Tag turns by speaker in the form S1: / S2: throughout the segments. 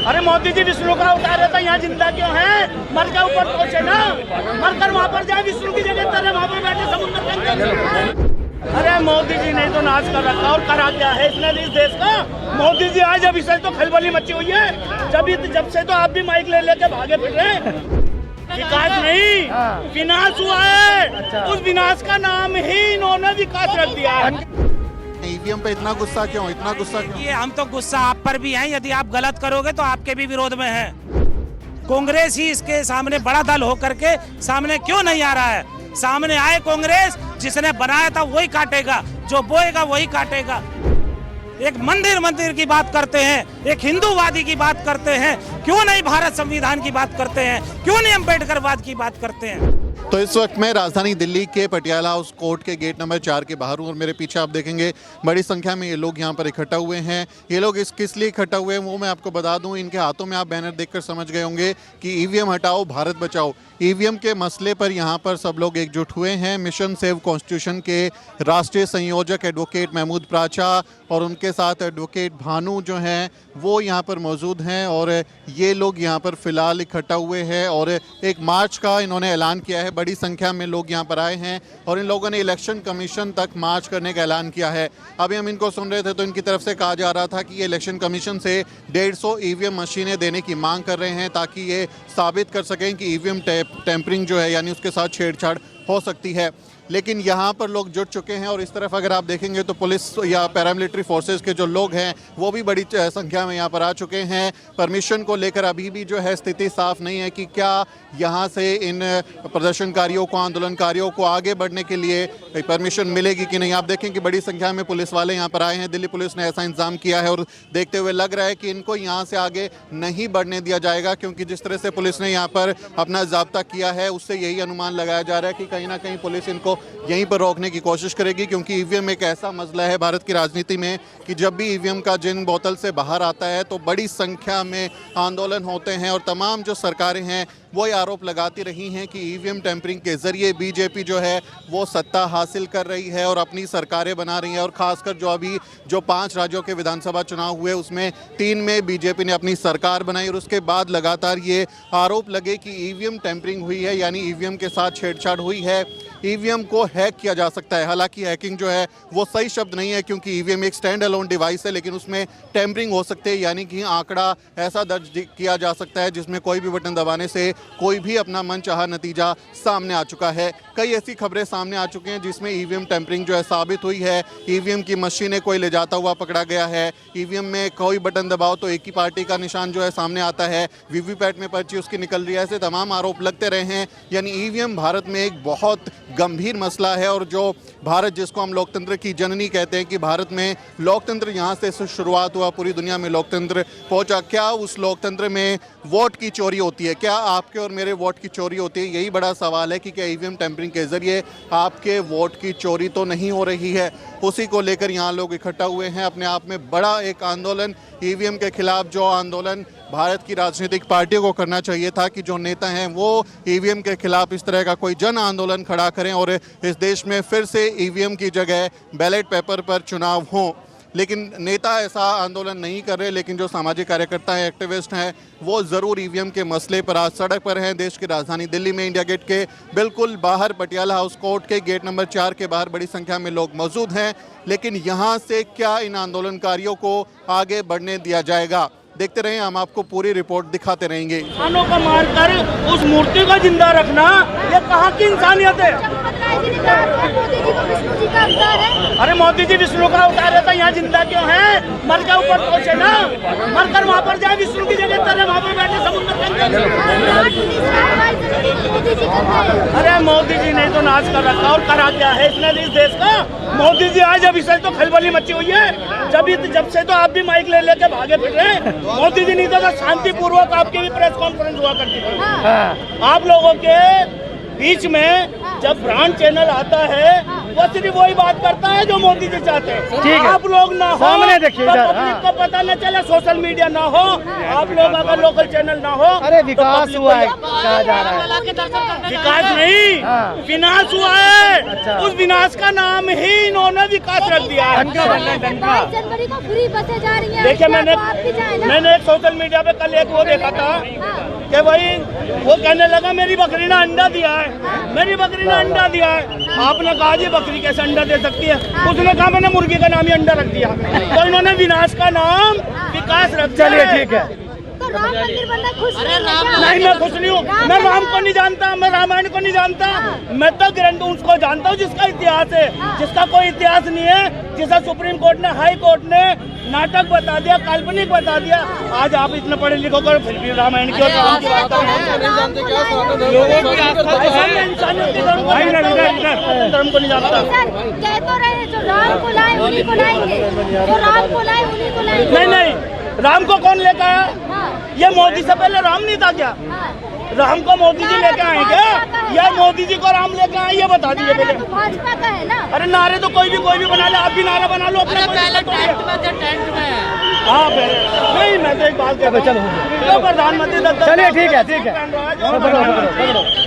S1: अरे मोदी जी विष्णु का उतारे तो यहाँ जिंदा क्यों है? मर के ऊपर पहुंचे ना, मरकर वहाँ पर जाए विष्णु की जगह तरह वहाँ पर बैठे समुद्र के अंदर। अरे मोदी जी ने तो नाच कर रखा और करा क्या है इसने इस देश का? मोदी जी आए जब इसे तो खलबली मची हुई है, जब से तो आप भी माइक ले लेके भागे फिर रहे। विकास नहीं, विनाश हुआ है। उस विनाश का नाम ही इन्होंने विकास रख दिया है।
S2: ईवीएम पे इतना गुस्सा क्यों? इतना गुस्सा क्यों?
S3: ये हम तो गुस्सा आप पर भी हैं, यदि आप गलत करोगे तो आपके भी विरोध में है। कांग्रेस ही इसके सामने बड़ा दल होकर के सामने क्यों नहीं आ रहा है? सामने आए कांग्रेस, जिसने बनाया था वही काटेगा, जो बोएगा वही काटेगा। एक मंदिर की बात करते हैं, एक हिंदूवादी की बात करते हैं, क्यों नहीं भारत संविधान की बात करते हैं? क्यों नहीं अम्बेडकरवाद की बात करते हैं?
S2: तो इस वक्त मैं राजधानी दिल्ली के पटियाला हाउस कोर्ट के गेट नंबर 4 के बाहर हूँ और मेरे पीछे आप देखेंगे बड़ी संख्या में ये लोग यहाँ पर इकट्ठा हुए हैं। ये लोग किस लिए इकट्ठा हुए हैं वो मैं आपको बता दूँ। इनके हाथों में आप बैनर देखकर समझ गए होंगे कि ईवीएम हटाओ भारत बचाओ। ईवीएम के मसले पर यहाँ पर सब लोग एकजुट हुए हैं। मिशन सेव कॉन्स्टिट्यूशन के राष्ट्रीय संयोजक एडवोकेट महमूद प्राचा और उनके साथ एडवोकेट भानु जो हैं वो यहाँ पर मौजूद हैं और ये लोग यहाँ पर फिलहाल इकट्ठा हुए हैं और एक मार्च का इन्होंने ऐलान किया है। बड़ी संख्या में लोग यहाँ पर आए हैं और इन लोगों ने इलेक्शन कमीशन तक मार्च करने का ऐलान किया है। अभी हम इनको सुन रहे थे तो इनकी तरफ से कहा जा रहा था कि ये इलेक्शन कमीशन से 150 ईवीएम मशीनें देने की मांग कर रहे हैं ताकि ये साबित कर सकें कि ईवीएम टेम्परिंग जो है यानी उसके साथ छेड़छाड़ हो सकती है। लेकिन यहाँ पर लोग जुट चुके हैं और इस तरफ अगर आप देखेंगे तो पुलिस या पैरामिलिट्री फोर्सेस के जो लोग हैं वो भी बड़ी संख्या में यहाँ पर आ चुके हैं। परमिशन को लेकर अभी भी जो है स्थिति साफ नहीं है कि क्या यहाँ से इन प्रदर्शनकारियों को, आंदोलनकारियों को आगे बढ़ने के लिए परमिशन मिलेगी कि नहीं। आप देखें कि बड़ी संख्या में पुलिस वाले यहाँ पर आए हैं। दिल्ली पुलिस ने ऐसा इंतजाम किया है और देखते हुए लग रहा है कि इनको यहाँ से आगे नहीं बढ़ने दिया जाएगा, क्योंकि जिस तरह से पुलिस ने यहाँ पर अपना जाब्ता किया है उससे यही अनुमान लगाया जा रहा है कि कहीं ना कहीं पुलिस इनको यहीं पर रोकने की कोशिश करेगी। क्योंकि ईवीएम एक ऐसा मसला है भारत की राजनीति में कि जब भी ईवीएम का जिन बोतल से बाहर आता है तो बड़ी संख्या में आंदोलन होते हैं और तमाम जो सरकारें हैं वो ये आरोप लगाती रही हैं कि ईवीएम टेम्परिंग के जरिए बीजेपी जो है वो सत्ता हासिल कर रही है और अपनी सरकारें बना रही है। और खासकर जो 5 राज्यों के विधानसभा चुनाव हुए उसमें 3 में बीजेपी ने अपनी सरकार बनाई और उसके बाद लगातार ये आरोप लगे कि ईवीएम टेम्परिंग हुई है, यानी ईवीएम के साथ छेड़छाड़ हुई है, ईवीएम को हैक किया जा सकता है। हालांकि हैकिंग जो है वो सही शब्द नहीं है, क्योंकि ईवीएम एक स्टैंड अलोन डिवाइस है, लेकिन उसमें टेम्परिंग हो सकती है, यानी कि आंकड़ा ऐसा दर्ज किया जा सकता है जिसमें कोई भी बटन दबाने से कोई भी अपना मनचाहा नतीजा सामने आ चुका है। कई ऐसी खबरें सामने आ चुकी हैं जिसमें ईवीएम टेम्परिंग जो है साबित हुई है। ईवीएम की मशीनें कोई ले जाता हुआ पकड़ा गया है, ईवीएम में कोई बटन दबाओ तो एक ही पार्टी का निशान जो है सामने आता है, वीवीपैट में पर्ची उसकी निकल रही है, ऐसे तमाम आरोप लगते रहे हैं। यानी ईवीएम भारत में एक बहुत गंभीर मसला है और जो भारत जिसको हम लोकतंत्र की जननी कहते हैं कि भारत में लोकतंत्र यहाँ से शुरुआत हुआ, पूरी दुनिया में लोकतंत्र पहुँचा, क्या उस लोकतंत्र में वोट की चोरी होती है? क्या आपके और मेरे वोट की चोरी होती है? यही बड़ा सवाल है कि क्या ईवीएम टेम्परिंग के जरिए आपके वोट की चोरी तो नहीं हो रही है। उसी को लेकर यहाँ लोग इकट्ठा हुए हैं। अपने आप में बड़ा एक आंदोलन ईवीएम के खिलाफ, जो आंदोलन भारत की राजनीतिक पार्टियों को करना चाहिए था कि जो नेता हैं वो ईवीएम के खिलाफ इस तरह का कोई जन आंदोलन खड़ा करें और इस देश में फिर से ईवीएम की जगह बैलेट पेपर पर चुनाव हों। लेकिन नेता ऐसा आंदोलन नहीं कर रहे, लेकिन जो सामाजिक कार्यकर्ता हैं, एक्टिविस्ट हैं, वो ज़रूर ईवीएम के मसले पर आज सड़क पर हैं। देश की राजधानी दिल्ली में इंडिया गेट के बिल्कुल बाहर पटियाला हाउस कोर्ट के गेट नंबर 4 के बाहर बड़ी संख्या में लोग मौजूद हैं। लेकिन यहाँ से क्या इन आंदोलनकारियों को आगे बढ़ने दिया जाएगा? देखते रहें, हम आपको पूरी रिपोर्ट दिखाते रहेंगे।
S1: इंसानों को मारकर उस मूर्ति को जिंदा रखना, ये कहाँ की इंसानियत है? अरे मोदी जी विष्णु का उतारे तो यहाँ जिंदा क्यों है? मर के ऊपर पहुंचे ना, मरकर वहाँ पर जाए विष्णु की जगह तरह वहाँ पर बैठे समुद्र के अंदर। अरे मोदी जी ने तो नाच कर रखा और करा क्या है इसने इस देश का? मोदी जी आए जब इसे तो खलबली मची हुई है, जब से तो आप भी माइक ले लेके भागे फिर रहे। मोदी जी नहीं तो शांतिपूर्वक आपकी भी प्रेस कॉन्फ्रेंस हुआ करती थी। आप लोगों के बीच में जब ब्रांड चैनल आता है वो सिर्फ वही बात करता है जो मोदी जी चाहते हैं।
S4: ठीक है।
S1: आप लोग ना हो,
S4: सामने देखिए इधर,
S1: पब्लिक को पता न चले, सोशल मीडिया ना हो, आप लोग अगर लोकल चैनल ना हो,
S4: अरे विकास हुआ है कहा जा रहा है।
S1: विकास नहीं,
S4: हाँ।
S1: विनाश हुआ है।
S4: अच्छा।
S1: उस विनाश का नाम ही इन्होंने विकास रख दिया है।
S4: डंका बन रहा है, डंका।
S5: 22 जनवरी को फ्री बसें जा रही हैं।
S1: देखिए
S5: उसमें तो आप भी जाएं ना।
S1: मैंने एक सोशल मीडिया पे कल एक वो देखा था कि भाई वो कहने लगा मेरी बकरी ने अंडा दिया है, मेरी बकरी ने अंडा दिया है। आपने कहा जी बकरी कैसे अंडा दे सकती है? उसने कहा मैंने मुर्गी का नाम ही अंडा रख दिया। तो इन्होंने विनाश का नाम विकास रख दिया।
S4: चलिए ठीक है।
S5: तो राम मंदिर बनना खुश नहीं है क्या?
S1: नहीं, मैं खुश नहीं हूँ। मैं राम को नहीं जानता, मैं रामायण को नहीं जानता। मैं तो ग्रंथ उसको जानता हूँ जिसका इतिहास है, जिसका कोई इतिहास नहीं है, जिसे सुप्रीम कोर्ट ने, हाई कोर्ट ने नाटक बता दिया, काल्पनिक बता दिया। आज आप इतने पढ़े लिखो कर फिर भी रामायण की और राम की बात धर्म को नहीं जानता।
S5: सर कह तो रहे हैं जो राम को लाए उन्हीं को लाएंगे, जो राम को लाए उन्हीं को लाएंगे।
S1: नहीं नहीं, राम को कौन लेकर आया?
S5: हाँ,
S1: ये मोदी से पहले राम नहीं था क्या?
S5: हाँ।
S1: राम को मोदी जी लेके आएंगे या मोदी जी को राम लेके आए, ये बता दीजिए
S5: नारा
S1: पहले।
S5: तो भाजपा का है ना।
S1: अरे नारे तो कोई भी बना ले, आप भी नारा बना लो अपना। हाँ नहीं, मैं तो एक बात कर रहा हूँ, तो प्रधानमंत्री
S4: चलिए ठीक है, ठीक है।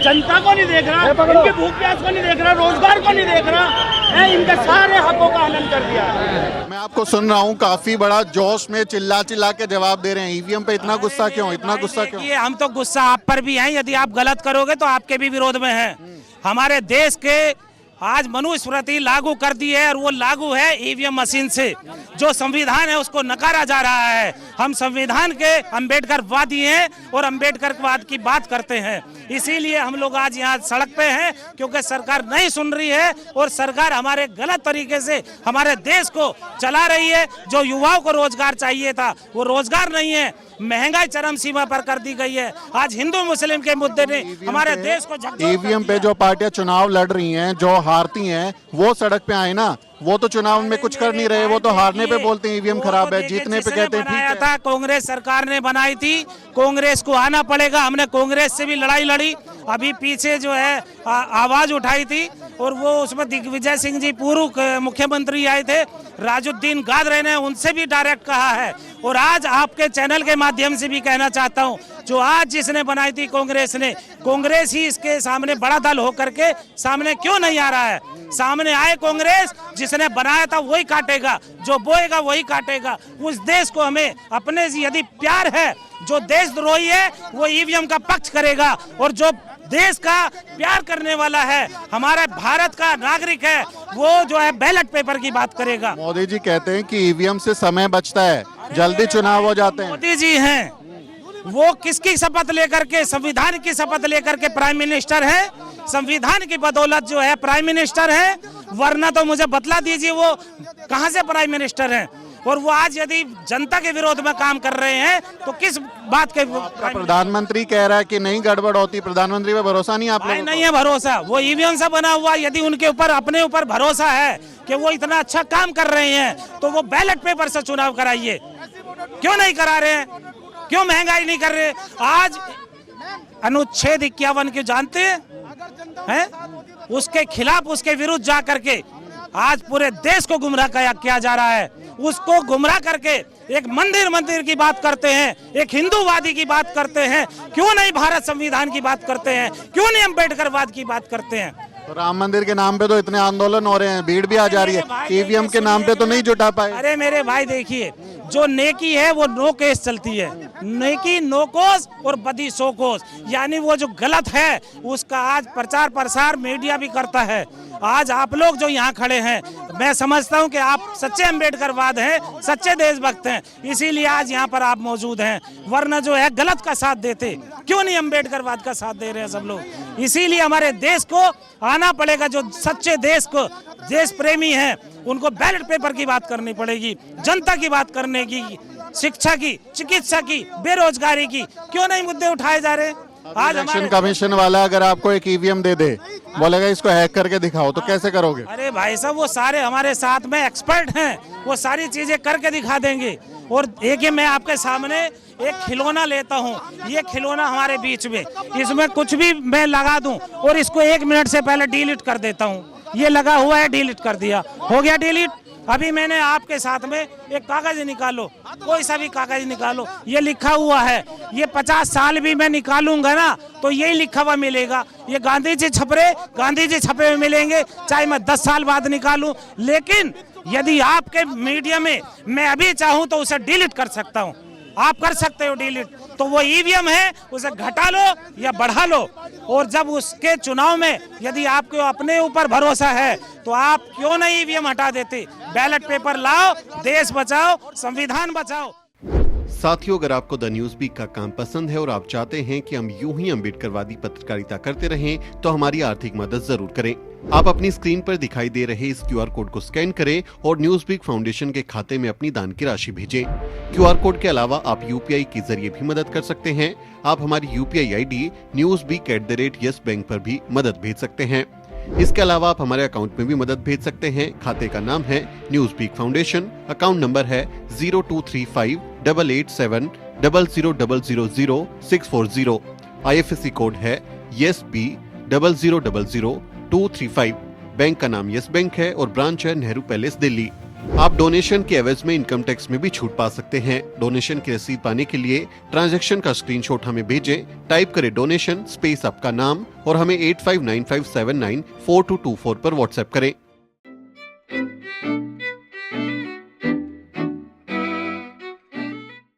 S1: जनता को नहीं देख रहा, इनकी भूख प्यास को नहीं देख रहा, रोजगार को नहीं देख रहा है, इनके सारे हकों का हनन कर दिया है।
S2: मैं आपको सुन रहा हूँ, काफी बड़ा जोश में चिल्ला चिल्ला के जवाब दे रहे हैं। ईवीएम पे इतना गुस्सा क्यों, इतना गुस्सा क्यों?
S3: ये हम तो गुस्सा आप पर भी हैं, यदि आप गलत करोगे तो आपके भी विरोध में हैं। हमारे देश के आज मनुस्मृति लागू कर दी है और वो लागू है ईवीएम मशीन से। जो संविधान है उसको नकारा जा रहा है। हम संविधान के अम्बेडकरवादी हैं और अम्बेडकरवाद की बात करते हैं, इसीलिए हम लोग आज यहाँ सड़क पे हैं, क्योंकि सरकार नहीं सुन रही है और सरकार हमारे गलत तरीके से हमारे देश को चला रही है। जो युवाओं को रोजगार चाहिए था वो रोजगार नहीं है, महंगाई चरम सीमा पर कर दी गई है। आज हिंदू मुस्लिम के मुद्दे ने हमारे देश को झकझोर
S2: ईवीएम पे जो पार्टियां चुनाव लड़ रही हैं, जो हारती हैं, वो सड़क पे आए ना। वो तो चुनाव में कुछ कर नहीं रहे, वो तो हारने पे बोलते हैं ईवीएम खराब है, जीतने पे कहते हैं ठीक है।
S3: था कांग्रेस सरकार ने बनाई थी, कांग्रेस को आना पड़ेगा। हमने कांग्रेस से भी लड़ाई लड़ी, अभी पीछे जो है आवाज उठाई थी और वो उसमें दिग्विजय सिंह जी पूर्व मुख्यमंत्री आए थे, राजुद्दीन गादरे ने उनसे भी डायरेक्ट कहा है। और आज आपके चैनल के माध्यम से भी कहना चाहता हूं, जो आज जिसने बनाई थी कांग्रेस ने, कांग्रेस ही इसके सामने बड़ा दल होकर के सामने क्यों नहीं आ रहा है? सामने आए कांग्रेस, जिसने बनाया था वही काटेगा, जो बोएगा वही काटेगा। उस देश को हमें अपने से यदि प्यार है, जो देशद्रोही है वो ईवीएम का पक्ष करेगा, और जो देश का प्यार करने वाला है, हमारे भारत का नागरिक है, वो जो है बैलेट पेपर की बात करेगा।
S2: मोदी जी कहते हैं कि ईवीएम से समय बचता है, जल्दी चुनाव हो जाते हैं।
S3: मोदी जी हैं, वो किसकी शपथ लेकर के, संविधान की शपथ लेकर के प्राइम मिनिस्टर है। संविधान की बदौलत जो है प्राइम मिनिस्टर है, वरना तो मुझे बतला दीजिए वो कहां से प्राइम मिनिस्टर हैं। और वो आज यदि जनता के विरोध में काम कर रहे हैं तो किस बात के?
S2: प्रधानमंत्री कह रहा है कि नहीं गड़बड़ होती, प्रधानमंत्री पे भरोसा नहीं आप लोगों को?
S3: नहीं है भरोसा, वो ईवीएम से बना हुआ। यदि उनके ऊपर अपने ऊपर भरोसा है कि वो इतना अच्छा काम कर रहे हैं तो वो बैलेट पेपर से चुनाव कराइए। क्यों नहीं करा रहे हैं? क्यों महंगाई नहीं कर रहे? आज अनुच्छेद 51 के जानते हैं, उसके खिलाफ, उसके विरुद्ध जा करके आज पूरे देश को गुमराह किया जा रहा है। उसको गुमराह करके एक मंदिर की बात करते हैं, एक हिंदूवादी की बात करते हैं। क्यों नहीं भारत संविधान की बात करते हैं? क्यों नहीं अम्बेडकरवाद की बात करते हैं?
S2: तो राम मंदिर के नाम पे तो इतने आंदोलन हो रहे हैं, भीड़ भी आ जा रही है, ईवीएम के नाम पे तो नहीं जुटा पाए।
S3: अरे मेरे भाई देखिए, जो नेकी है वो नो केस चलती है, नेकी नो कोस और बदी सो कोस। यानी वो जो गलत है उसका आज प्रचार प्रसार मीडिया भी करता है। आज आप लोग जो यहाँ खड़े हैं, मैं समझता हूँ कि आप सच्चे अम्बेडकरवाद हैं, सच्चे देशभक्त हैं, इसीलिए आज यहाँ पर आप मौजूद हैं। वरना जो है गलत का साथ देते, क्यों नहीं अम्बेडकरवाद का साथ दे रहे हैं सब लोग? इसीलिए हमारे देश को आना पड़ेगा, जो सच्चे देश को देश प्रेमी हैं उनको बैलेट पेपर की बात करनी पड़ेगी, जनता की बात करने की, शिक्षा की, चिकित्सा की, बेरोजगारी की। क्यों नहीं मुद्दे उठाए जा रहे? आज
S2: इलेक्शन कमीशन वाला अगर आपको एक ईवीएम दे दे, बोलेगा इसको हैक करके दिखाओ, तो कैसे करोगे?
S3: अरे भाई साहब, वो सारे हमारे साथ में एक्सपर्ट हैं, वो सारी चीजें करके दिखा देंगे। और देखिए, मैं आपके सामने एक खिलौना लेता हूँ, ये खिलौना हमारे बीच में, इसमें कुछ भी मैं लगा दूं और इसको 1 मिनट से पहले डिलीट कर देता हूँ। ये लगा हुआ है, डिलीट कर दिया, हो गया डिलीट। अभी मैंने आपके साथ में एक कागज निकालो, कोई सा भी कागज निकालो, ये लिखा हुआ है, ये 50 साल भी मैं निकालूंगा ना तो यही लिखा हुआ मिलेगा। ये गांधी जी छपे हुए मिलेंगे, चाहे मैं 10 साल बाद निकालूं। लेकिन यदि आपके मीडिया में मैं अभी चाहूं तो उसे डिलीट कर सकता हूं, आप कर सकते हो डिलीट। तो वो ईवीएम है, उसे घटा लो या बढ़ा लो। और जब उसके चुनाव में यदि आपको अपने ऊपर भरोसा है तो आप क्यों नहीं ईवीएम हटा देते? बैलेट पेपर लाओ, देश बचाओ, संविधान बचाओ।
S2: साथियों, अगर आपको द न्यूज वीक का काम पसंद है और आप चाहते हैं कि हम यूं ही अम्बेडकरवादी पत्रकारिता करते रहें तो हमारी आर्थिक मदद जरूर करें। आप अपनी स्क्रीन पर दिखाई दे रहे इस QR कोड को स्कैन करें और न्यूज वीक फाउंडेशन के खाते में अपनी दान की राशि भेजें। QR कोड के अलावा आप UPI के जरिए भी मदद कर सकते हैं। आप हमारी UPI ID newsweek@YesBank पर भी मदद भेज सकते हैं। इसके अलावा आप हमारे अकाउंट में भी मदद भेज सकते हैं। खाते का नाम है news week foundation, account number है 02358800000640। IFSC कोड है YesB000235। बैंक का नाम यस बैंक है और ब्रांच है नेहरू पैलेस, दिल्ली। आप डोनेशन के एवज में इनकम टैक्स में भी छूट पा सकते हैं। डोनेशन की रसीद पाने के लिए ट्रांजैक्शन का स्क्रीनशॉट हमें भेजें, टाइप करें डोनेशन स्पेस आपका नाम और हमें 8595794224 पर व्हाट्सएप करें।